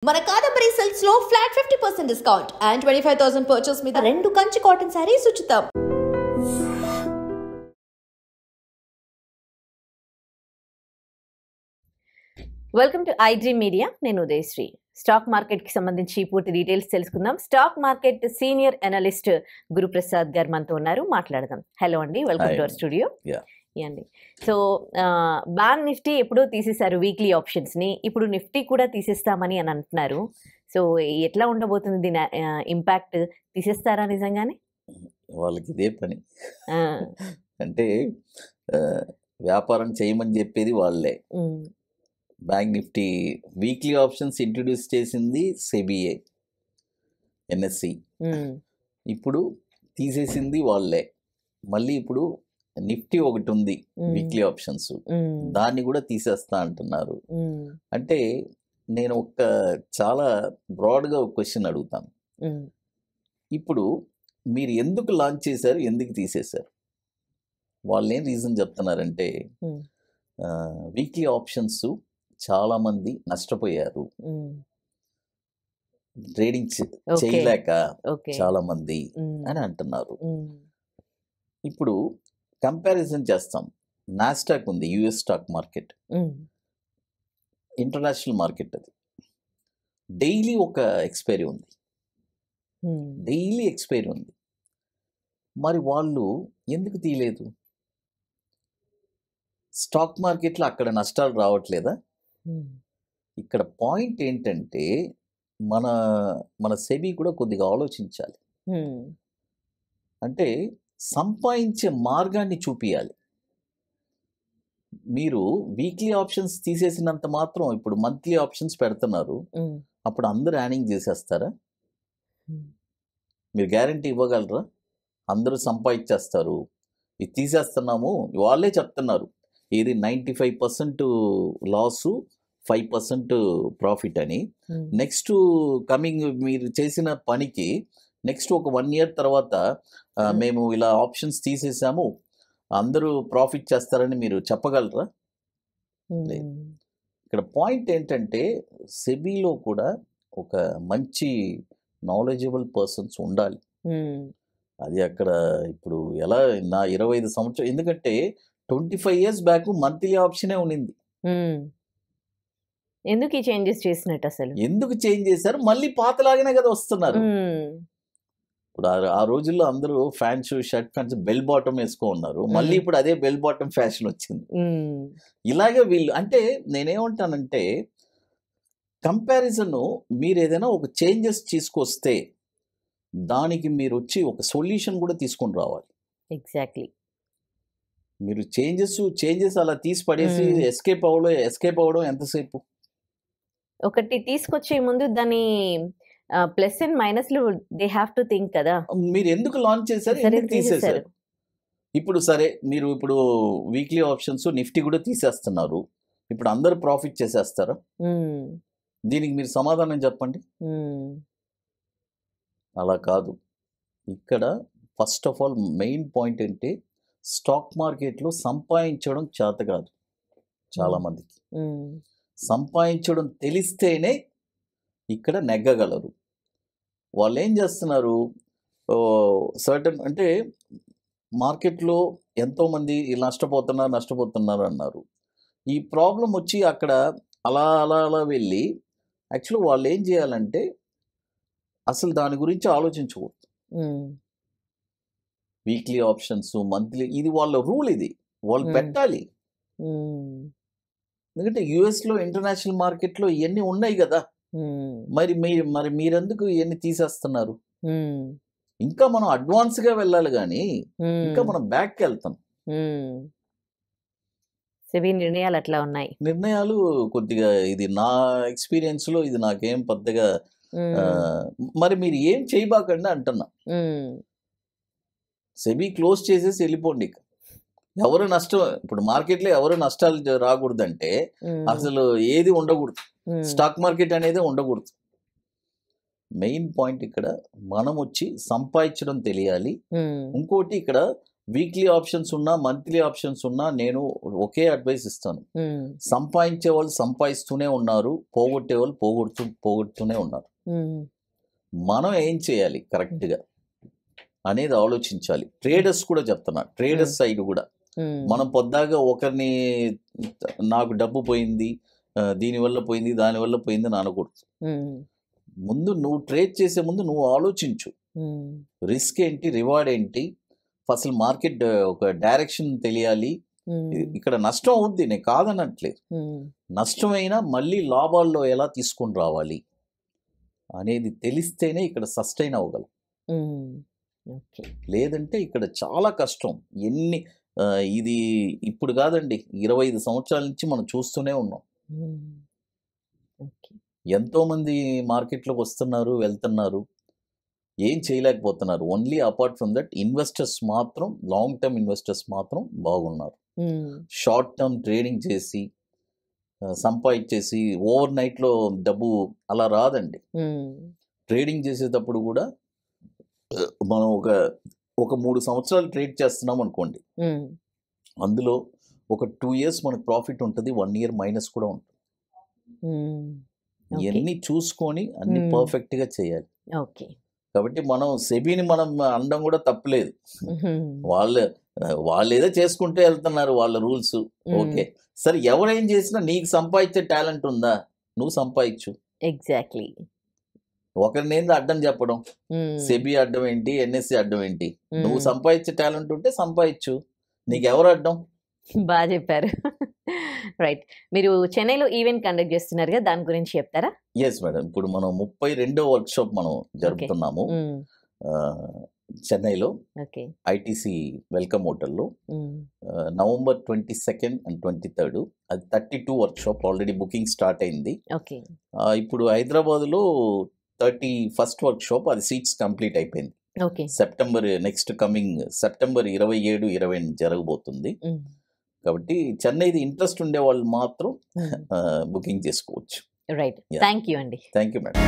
మన కాదంబరి సిల్క్స్ లో flat 50% discount and 25,000 purchase మీద 2 కంచి కాటన్ సారీస్ ఉచితం. Welcome to iDream media. నేను ఉదయశ్రీ. స్టాక్ మార్కెట్ కి సంబంధించి పూర్తి డీటెయిల్స్ తెలుసుకుందాం. Stock market senior analyst Guruprasad గారు మనతో ఉన్నారు, మాట్లాడదాం. హలో అండి, వెల్కమ్ టు అవర్ స్టూడియో. అండి, సో బ్యాంక్ నిఫ్టీ ఎప్పుడో తీసేశారు వీక్లీ ఆప్షన్స్ ని, ఇప్పుడు నిఫ్టీ కూడా తీసేస్తామని అని అంటున్నారు. సో ఎట్లా ఉండబోతుంది దీని ఇంపాక్ట్? తీసేస్తారా నిజంగానే? వాళ్ళకి ఇదే పని. అంటే వ్యాపారం చేయమని చెప్పేది వాళ్ళే. Bank Nifty weekly options introduce చేసింది సెబిఐ, ఎన్ఎస్సి. ఇప్పుడు తీసేసింది వాళ్ళే. మళ్ళీ ఇప్పుడు నిఫ్టీ ఒకటి ఉంది వీక్లీ ఆప్షన్స్, దాన్ని కూడా తీసేస్తా అంటున్నారు. అంటే నేను ఒక చాలా బ్రాడ్గా ఒక క్వశ్చన్ అడుగుతాను. ఇప్పుడు మీరు ఎందుకు లాంచ్ చేశారు, ఎందుకు తీసేశారు? వాళ్ళు ఏం రీజన్ చెప్తున్నారంటే వీక్లీ ఆప్షన్స్ చాలా మంది నష్టపోయారు, ట్రేడింగ్ చేయలేక చాలా మంది అని అంటున్నారు. ఇప్పుడు కంపారిజన్ చేస్తాం. నాస్డాక్ ఉంది, US stock market, international market. అది డైలీ ఒక ఎక్స్పైరీ ఉంది, డైలీ ఎక్స్పైరీ ఉంది. మరి వాళ్ళు ఎందుకు తీయలేదు? స్టాక్ మార్కెట్లో అక్కడ నష్టాలు రావట్లేదా? ఇక్కడ పాయింట్ ఏంటంటే మన మన సెబీ కూడా కొద్దిగా ఆలోచించాలి. అంటే సంపాదించే మార్గాన్ని చూపియాలి. మీరు వీక్లీ ఆప్షన్స్ తీసేసినంత మాత్రం ఇప్పుడు మంత్లీ ఆప్షన్స్ పెడుతున్నారు, అప్పుడు అందరూ యానింగ్ చేసేస్తారా? మీరు గ్యారంటీ ఇవ్వగలరా? అందరూ సంపాదించేస్తారు, ఇది తీసేస్తున్నాము వాళ్ళే చెప్తున్నారు. ఇది 95% లాసు, 5% ప్రాఫిట్ అని. నెక్స్ట్ కమింగ్ మీరు చేసిన పనికి నెక్స్ట్ ఒక 1 year తర్వాత మేము ఇలా ఆప్షన్స్ తీసేసాము, అందరూ ప్రాఫిట్ చేస్తారని మీరు చెప్పగలరా? లేదు. ఇక్కడ పాయింట్ ఏంటంటే సెబీలో కూడా ఒక మంచి నాలెడ్జబుల్ పర్సన్స్ ఉండాలి. అది అక్కడ ఇప్పుడు ఎలా నా 25 సంవత్సరాలు, ఎందుకంటే 25 years బ్యాక్ మంత్లీ ఆప్షనే ఉండింది. ఎందుకు ఈ చేంజెస్ చేసినట్టు? అసలు ఎందుకు చేంజ్ చేశారు? మళ్ళీ పాతలాగానే కదా వస్తున్నారు. ఇప్పుడు ఆ రోజుల్లో అందరూ fans, shirt pants, bell bottom వేసుకో ఉన్నారు. మళ్ళీ ఇప్పుడు అదే బెల్ బాటమ్ ఫ్యాషన్ వచ్చింది. ఇలాగే వీళ్ళు, అంటే నేనేమంటానంటే కంపారిజన్, మీరు ఏదైనా ఒక చేంజెస్ తీసుకొస్తే దానికి మీరు వచ్చి ఒక సొల్యూషన్ కూడా తీసుకొని రావాలి. ఎగ్జాక్ట్లీ. మీరు చేంజెస్ అలా తీసి పడేసి ఎస్కేప్ అవ్వడం ఎంతసేపు? ఒకటి తీసుకొచ్చే ముందు దాని ప్లస్ అండ్ మైనస్లు దే హ్యావ్ టు థింక్ కదా. మీరు ఎందుకు లాంచ్ చేశారు, ఎందుకు తీసేశారు? ఇప్పుడు సరే, మీరు ఇప్పుడు వీక్లీ ఆప్షన్స్ నిఫ్టీ కూడా తీసేస్తున్నారు, ఇప్పుడు అందరూ ప్రాఫిట్ చేసేస్తారా? దీనికి మీరు సమాధానం చెప్పండి. అలా కాదు. ఇక్కడ first of all main point అంటే స్టాక్ మార్కెట్లో సంపాదించడం చేత కాదు చాలామందికి. సంపాదించడం తెలిస్తేనే ఇక్కడ నెగ్గగలరు. వాళ్ళు ఏం చేస్తున్నారు, సర్టన్ అంటే మార్కెట్లో ఎంతోమంది నష్టపోతున్నారు అన్నారు. ఈ ప్రాబ్లం వచ్చి అక్కడ అలా అలా అలా వెళ్ళి యాక్చువల్లీ వాళ్ళు ఏం చేయాలంటే అసలు దాని గురించి ఆలోచించకూడదు. వీక్లీ ఆప్షన్స్, మంత్లీ, ఇది వాళ్ళ రూల్, ఇది వాళ్ళు పెట్టాలి. ఎందుకంటే యుఎస్లో ఇంటర్నేషనల్ మార్కెట్లో ఇవన్నీ ఉన్నాయి కదా. మరి మీరెందుకు ఇవన్నీ తీసేస్తున్నారు? ఇంకా మనం అడ్వాన్స్గా వెళ్ళాలి కానీ ఇంకా మనం బ్యాక్కి వెళ్తాం. సెబీ నిర్ణయాలు అట్లా ఉన్నాయి. నిర్ణయాలు కొద్దిగా, ఇది నా ఎక్స్పీరియన్స్లో ఇది నాకేం పెద్దగా, మరి మీరు ఏం చేయబాకండి అంటున్నా. సెబీ క్లోజ్ చేసేసి వెళ్ళిపోండి. ఎవరు నష్టం, ఇప్పుడు మార్కెట్లో ఎవరు నష్టాలు రాకూడదంటే అసలు ఏది ఉండకూడదు, స్టాక్ మార్కెట్ అనేది ఉండకూడదు. మెయిన్ పాయింట్ ఇక్కడ మనం వచ్చి సంపాదించడం తెలియాలి. ఇంకోటి ఇక్కడ వీక్లీ ఆప్షన్స్ ఉన్నా మంత్లీ ఆప్షన్స్ ఉన్నా నేను ఒకే అడ్వైస్ ఇస్తాను. సంపాదించే వాళ్ళు సంపాదిస్తూనే ఉన్నారు, పోగొట్టే వాళ్ళు పోగొడుతూనే ఉన్నారు. మనం ఏం చేయాలి కరెక్ట్గా అనేది ఆలోచించాలి. ట్రేడర్స్ కూడా చెప్తున్నా, ట్రేడర్స్ సైడ్ కూడా మనం పొద్దాగా ఒకరిని నాకు డబ్బు పోయింది, దీనివల్ల పోయింది, దానివల్ల పోయింది అని అనకూడదు. ముందు నువ్వు ట్రేడ్ చేసే ముందు నువ్వు ఆలోచించు, రిస్క్ ఏంటి, రివార్డ్ ఏంటి, అసలు మార్కెట్ ఒక డైరెక్షన్ తెలియాలి. ఇక్కడ నష్టం అవుద్ది, నేను కాదనట్లేదు, నష్టమైనా మళ్ళీ లాభాల్లో ఎలా తీసుకొని రావాలి అనేది తెలిస్తేనే ఇక్కడ సస్టైన్ అవ్వగలం. లేదంటే ఇక్కడ చాలా కష్టం. ఇది ఇప్పుడు కాదండి, 25 సంవత్సరాల నుంచి మనం చూస్తూనే ఉన్నాం. ఎంతోమంది మార్కెట్లోకి వస్తున్నారు, వెళ్తున్నారు, ఏం చేయలేకపోతున్నారు. Only apart from that investors మాత్రం, లాంగ్ టర్మ్ ఇన్వెస్టర్స్ మాత్రం బాగున్నారు. షార్ట్ టర్మ్ ట్రేడింగ్ చేసి సంపాదించేసి ఓవర్ నైట్లో డబ్బు అలా రాదండి. ట్రేడింగ్ చేసేటప్పుడు కూడా మనం ఒక 3 సంవత్సరాలు ట్రేడ్ చేస్తున్నాం అనుకోండి, అందులో ఒక 2 years మనకు ప్రాఫిట్ ఉంటుంది, 1 year మైనస్ కూడా ఉంటుంది. ఇవన్నీ చూసుకొని అన్ని పర్ఫెక్ట్గా చేయాలి. కాబట్టి మనం సెబీని మనం అనడం కూడా తప్పలేదు. వాళ్ళు ఏదో చేసుకుంటూ వెళ్తున్నారు వాళ్ళ రూల్స్, ఓకే. సరే, ఎవరేం చేసినా నీకు సంపాదించే టాలెంట్ ఉందా, నువ్వు సంపాదించు. ఎగ్జాక్ట్లీ. ఒకరిని ఏంది అడ్డం చెప్పడం, సెబీ అడ్డం ఏంటి, ఎన్ఎస్సి అడ్డం ఏంటి? నువ్వు సంపాదించే టాలెంట్ ఉంటే సంపాదించు, నీకు ఎవరు అడ్డం? బాగా చెప్పారు. రైట్. మీరు చెన్నైలో ఈవెంట్ కండక్ట్ చేస్తున్నారు కదా, దాని గురించి చెప్తారా? ఎస్ మేడం, ఇప్పుడు మనం 32వ వర్క్షాప్ మనం జరుపుతున్నాము చెన్నైలో, ఐటీసీ వెల్కమ్ హోటల్లో. November 22nd and 23rd, అది 32 వర్క్షాప్. ఆల్రెడీ బుకింగ్ స్టార్ట్ అయింది. ఇప్పుడు హైదరాబాద్లో 31st వర్క్షాప్, అది సీట్స్ కంప్లీట్ అయిపోయింది. నెక్స్ట్ కమింగ్ సెప్టెంబర్ 27, 28 జరగబోతుంది. కాబట్టి చెన్నైది ఇంట్రెస్ట్ ఉండే వాళ్ళు మాత్రం బుకింగ్ చేసుకోవచ్చు. రైట్. థ్యాంక్ యూ అండి. Thank you madam.